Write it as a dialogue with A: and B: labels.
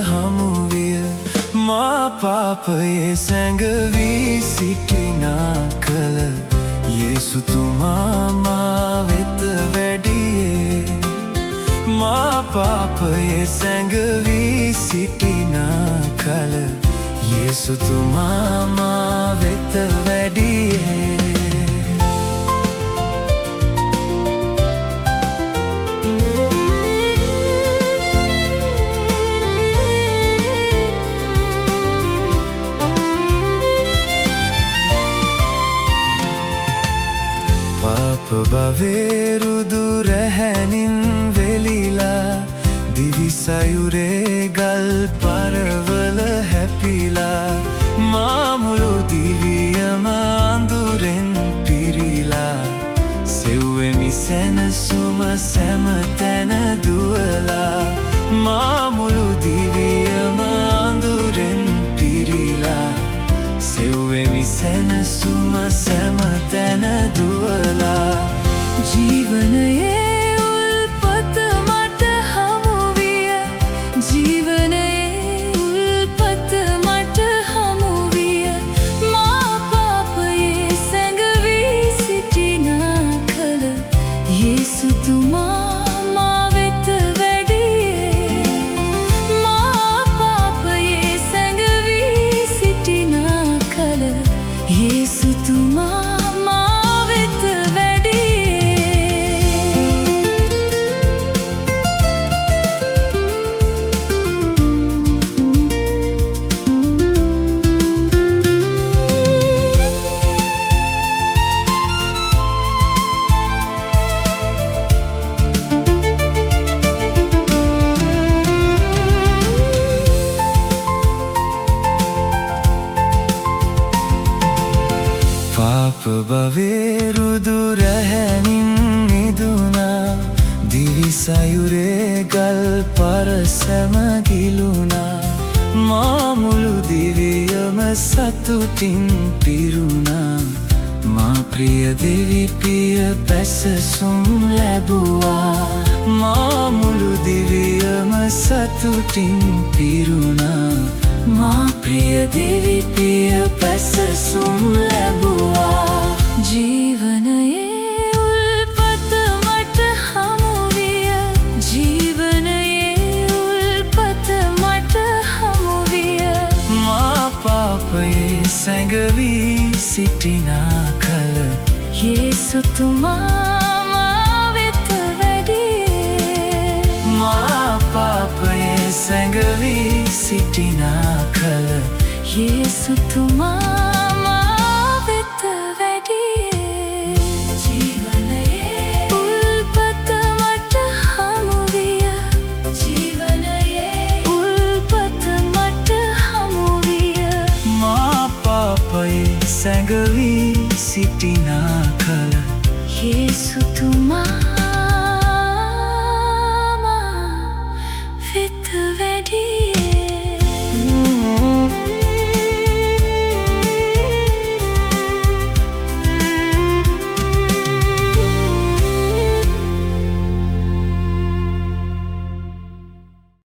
A: හමුවිය මා පාපයේ සැඟවී සිටිනා කල යේසුතුමා මා වෙත වැඩියේ මා පාපයේ සැඟවී සිටිනා කල යේසුතුමා මා වෙත වැඩියේ භවයේ රුදු රැහැනින් වෙලිලා දිවිසයුරේ ගල් පරවල හැපිලා මා මුළු දිවියම අඳුරෙන් පිරීලා සෙව්වෙමි සැනසුම සෑම තැන දුවලා මා මුළු දිවියම අඳුරෙන් පිරීලා සෙව්වෙමි සැනසුම සෑම තැන දුවලා ජීවනයේ උල්පත මට හමුවිය ජීවනයේ උල්පත මට හමුවිය මා පාපයේ සැඟවී සිටිනා කල යේසුතුමා මා වෙත වැඩියේ මා පාපයේ සැඟවී සිටිනා කල යේසුතුමා පාප භවයේ රුදු රැහැනින් මිදුණා දිවිසයුරේ ගල් පරසම ගිලුණා මා මුළු දිවියම සතුටින් පිරුණා මා ප්‍රිය දෙවි පිය පැසසුම් ලැබුවා මා මුළු දිවියම සතුටින් පිරුණා මා ප්‍රිය දෙවි පිය පැසසුම් ලැබුවා ජීවනයේ උල්පත මට හමුවිය ජීවනයේ උල්පත මට හමුවිය මා පාපයේ සැඟවී සිටිනා කල යේසුතුමා මා වෙත වැඩියේ මා පාපයේ සැඟවී සිටිනා කල යේසුතුමා මා වෙත වැඩියේ ජීවනයේ උල්පත මට හමුවිය ජීවනයේ උල්පත මට හමුවිය මා පාපයේ සැඟවී සිටිනා කල යේසුතුමා මා වෙත වැඩියේ